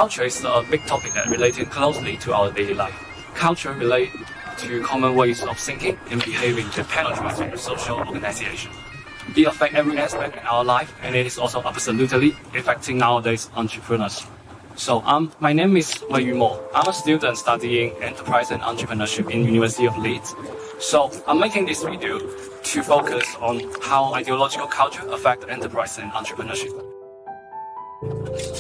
Culture is a big topic that relates closely to our daily life. Culture relates to common ways of thinking and behaving that penetrate social organization. It affects every aspect in our life, and it is also absolutely affecting nowadays entrepreneurs. My name is Wei Yumo. I'm a student studying enterprise and entrepreneurship in University of Leeds. I'm making this video to focus on how ideological culture affects enterprise and entrepreneurship.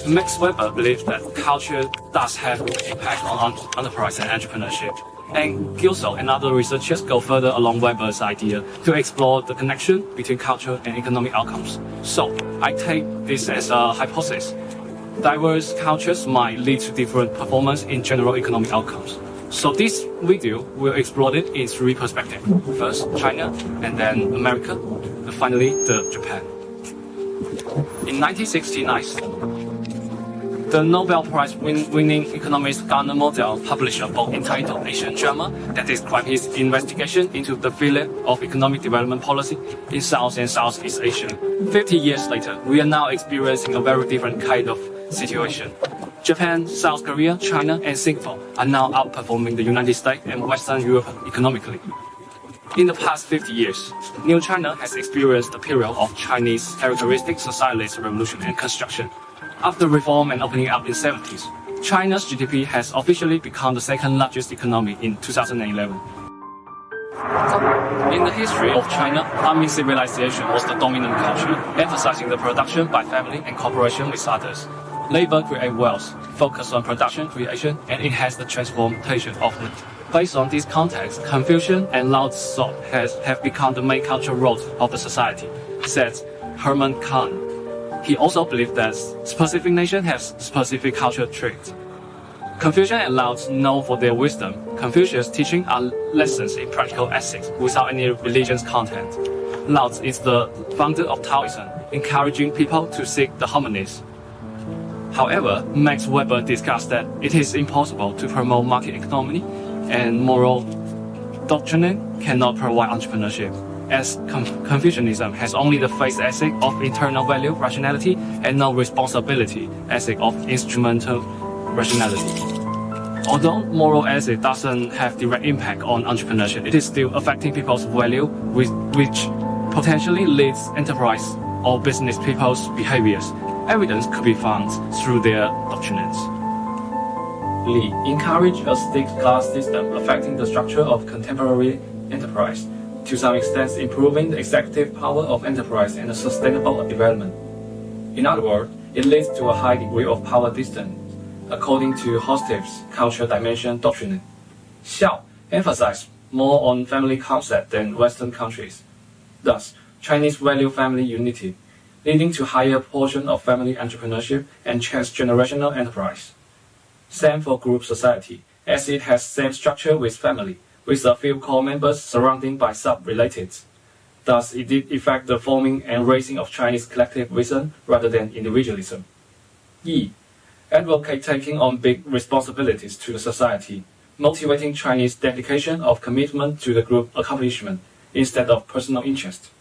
Max Weber believes that culture does have an impact on enterprise and entrepreneurship. And Gilso and other researchers go further along Weber's idea to explore the connection between culture and economic outcomes. I take this as a hypothesis. Diverse cultures might lead to different performance in general economic outcomes. This video will explore it in three perspectives. First, China, and then America, and finally, Japan. In 1969, the Nobel Prize winning economist Garner Model published a book entitled Asian Drama that describes his investigation into the field of economic development policy in South and Southeast Asia. 50 years later, we are now experiencing a very different kind of situation. Japan, South Korea, China, and Singapore are now outperforming the United States and Western Europe economically. In the past 50 years, New China has experienced a period of Chinese characteristic socialist revolution and construction. After reform and opening up in the 70s, China's GDP has officially become the second largest economy in 2011. In the history of China, farming civilization was the dominant culture, emphasizing the production by family and cooperation with others. Labor creates wealth, focus on production creation, and enhance the transformation of it. Based on this context, Confucian and Lao's thought have become the main cultural roles of the society, said Herman Kahn. He also believed that specific nations have specific cultural traits. Confucian and Lao known for their wisdom. Confucius' teaching are lessons in practical ethics without any religious content. Lao is the founder of Taoism, encouraging people to seek the harmonies. However, Max Weber discussed that it is impossible to promote market economy, and moral doctrine cannot provide entrepreneurship, as Confucianism has only the face ethic of internal value rationality and no responsibility ethic of instrumental rationality. Although moral ethic doesn't have direct impact on entrepreneurship, it is still affecting people's value, which potentially leads enterprise or business people's behaviors. Evidence could be found through their doctrines. Li encouraged a state-class system affecting the structure of contemporary enterprise, to some extent improving the executive power of enterprise and the sustainable development. In other words, it leads to a high degree of power distance, according to Hostet's cultural dimension doctrine. Xiao emphasized more on family concept than Western countries. Thus, Chinese value family unity, leading to higher portion of family entrepreneurship and transgenerational enterprise. Same for group society, as it has same structure with family, with a few core members surrounded by sub-relatives. Thus, it did affect the forming and raising of Chinese collectivism rather than individualism. Yi advocate taking on big responsibilities to the society, motivating Chinese dedication of commitment to the group accomplishment instead of personal interest.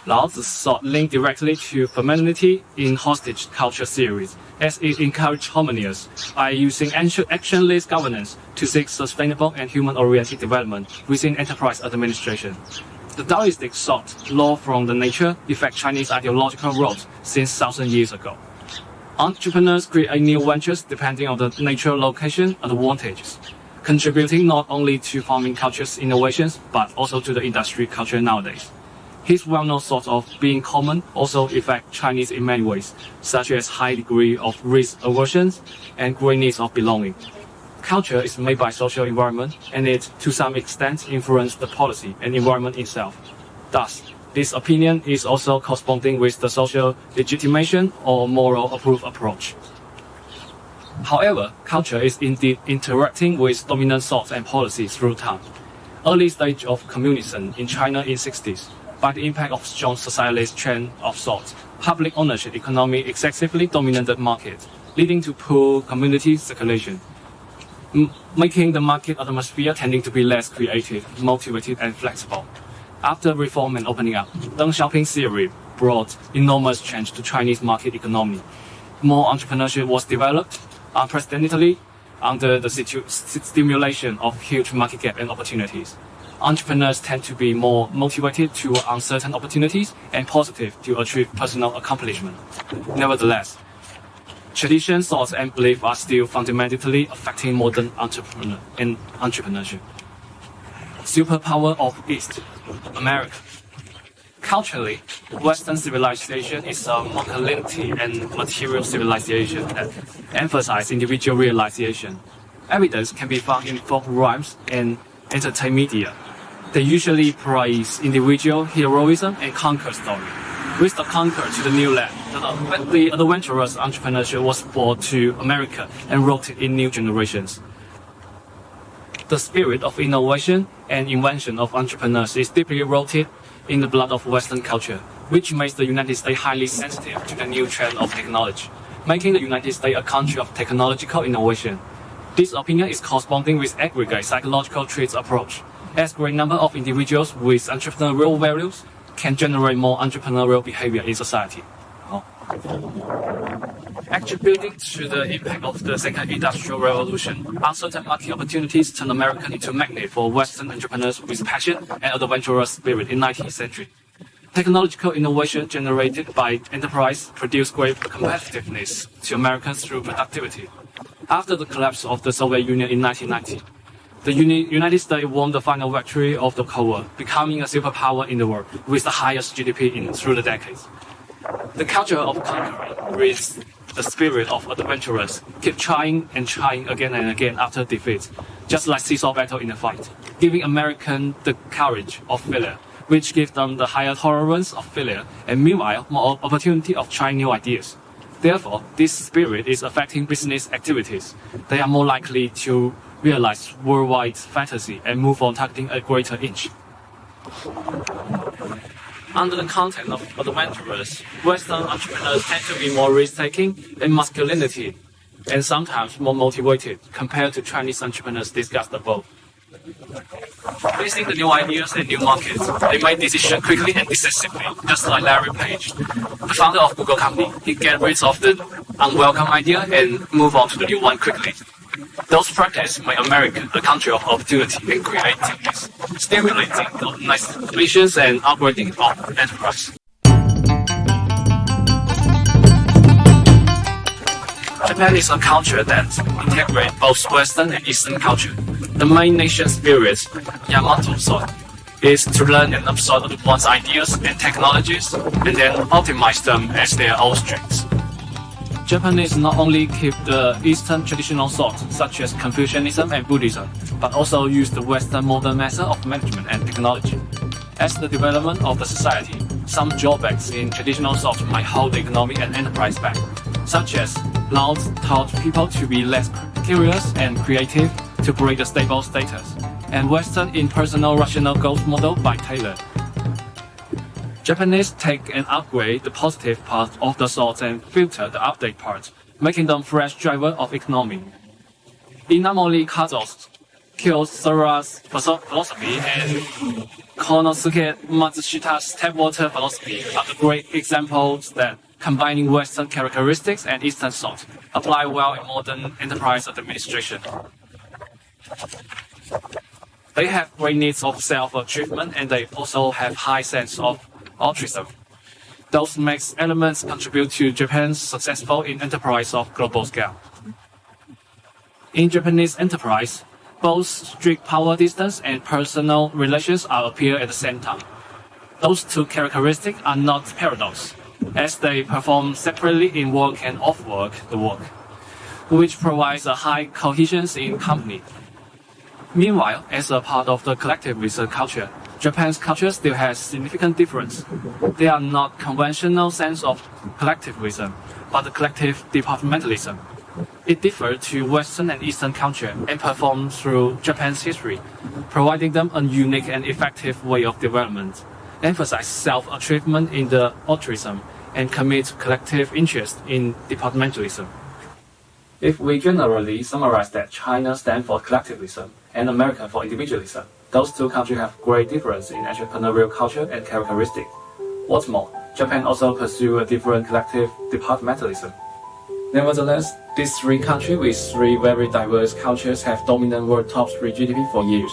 Lao's thought linked directly to femininity in hostage culture series, as it encouraged harmonious by using action-less governance to seek sustainable and human-oriented development within enterprise administration. The Taoistic thought, law from the nature, affect Chinese ideological roles since 1,000 years ago. Entrepreneurs create new ventures depending on the natural location advantages, contributing not only to farming culture's innovations but also to the industry culture nowadays. His well-known thought of being common also affects Chinese in many ways, such as high degree of risk aversion and great needs of belonging. Culture is made by social environment, and it, to some extent, influences the policy and environment itself. Thus, this opinion is also corresponding with the social legitimation or moral approved approach. However, culture is indeed interacting with dominant thoughts and policies through time. Early stage of communism in China in 60s, by the impact of strong socialist trend of thought, public ownership economy excessively dominated market, leading to poor community circulation, making the market atmosphere tending to be less creative, motivated, and flexible. After reform and opening up, Deng Xiaoping's theory brought enormous change to Chinese market economy. more entrepreneurship was developed unprecedentedly under the stimulation of huge market gap and opportunities. Entrepreneurs tend to be more motivated to uncertain opportunities and positive to achieve personal accomplishment. Nevertheless, tradition, thoughts, and belief are still fundamentally affecting modern entrepreneurship. Superpower of East America. Culturally, Western civilization is a masculinity and material civilization that emphasize individual realization. Evidence can be found in folk rhymes and entertainment media. They usually praise individual heroism and conquer story. With the conquer to the new land, the adventurous entrepreneurship was brought to America and rooted in new generations. The spirit of innovation and invention of entrepreneurs is deeply rooted in the blood of Western culture, which makes the United States highly sensitive to the new trend of technology, making the United States a country of technological innovation. This opinion is corresponding with aggregate psychological traits approach, as great number of individuals with entrepreneurial values can generate more entrepreneurial behavior in society. Attributing to the impact of the Second Industrial Revolution, uncertain market opportunities turned America into a magnet for Western entrepreneurs with passion and adventurous spirit in 19th century. Technological innovation generated by enterprise produced great competitiveness to Americans through productivity. After the collapse of the Soviet Union in 1990, the United States won the final victory of the Cold War, becoming a superpower in the world with the highest GDP through the decades. The culture of conquering with the spirit of adventurers keep trying and trying again and again after defeat, just like seesaw battle in a fight, giving Americans the courage of failure, which gives them the higher tolerance of failure and meanwhile more opportunity of trying new ideas. Therefore, this spirit is affecting business activities. They are more likely to realize worldwide fantasy and move on targeting a greater inch. Under the context of adventurers, Western entrepreneurs tend to be more risk-taking and masculinity, and sometimes more motivated compared to Chinese entrepreneurs discussed above. Facing the new ideas and new markets, they make decisions quickly and decisively, just like Larry Page, the founder of Google company. He gets rid of the unwelcome idea and move on to the new one quickly. Those practices make America a country of opportunity and creativeness, stimulating the nice visions and upgrading of enterprise. Japan is a culture that integrates both Western and Eastern culture. The main nation spirit, Yamato Soil, is to learn and absorb one's ideas and technologies and then optimize them as their own strengths. Japanese not only keep the Eastern traditional thought, such as Confucianism and Buddhism, but also use the Western modern method of management and technology. As the development of the society, some drawbacks in traditional thought might hold the economy and enterprise back, such as laws taught people to be less curious and creative to break the stable status, and Western impersonal rational goals model by Taylor. Japanese take and upgrade the positive part of the thoughts and filter the update part, making them fresh driver of economy. Inamori Kazo's Kyocera's philosophy and Konosuke Matsushita's tap water philosophy are the great examples that combining Western characteristics and Eastern thought apply well in modern enterprise administration. They have great needs of self-achievement and they also have high sense of altruism. Those mixed elements contribute to Japan's successful in enterprise of global scale. In Japanese enterprise, both strict power distance and personal relations appear at the same time. Those two characteristics are not paradox, as they perform separately in work and off-work the work, which provides a high cohesion in company. Meanwhile, as a part of the collectivist culture, Japan's culture still has significant difference. They are not conventional sense of collectivism, but the collective departmentalism. It differs to Western and Eastern culture and performs through Japan's history, providing them a unique and effective way of development, emphasize self-achievement in the altruism, and commit collective interest in departmentalism. If we generally summarize that China stands for collectivism and America for individualism, those two countries have great difference in entrepreneurial culture and characteristics. What's more, Japan also pursues a different collective departmentalism. Nevertheless, these three countries with three very diverse cultures have dominant world top 3 GDP for years.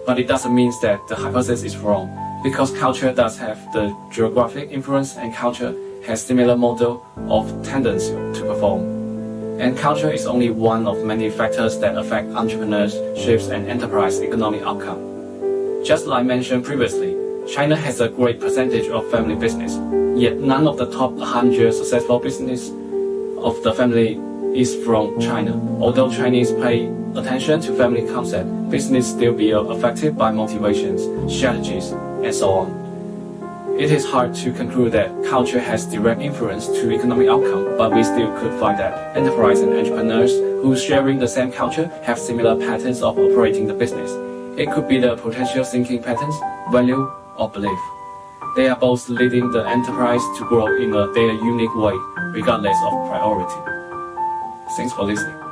But it doesn't mean that the hypothesis is wrong, because culture does have the geographic influence and culture has similar model of tendency to perform. And culture is only one of many factors that affect entrepreneurship and enterprise economic outcome. Just like mentioned previously, China has a great percentage of family business, yet none of the top 100 successful business of the family is from China. Although Chinese pay attention to family concept, business still be affected by motivations, strategies, and so on. It is hard to conclude that culture has direct influence to economic outcome, but we still could find that enterprise and entrepreneurs who sharing the same culture have similar patterns of operating the business. It could be the potential thinking patterns, value, or belief. They are both leading the enterprise to grow in their unique way, regardless of priority. Thanks for listening.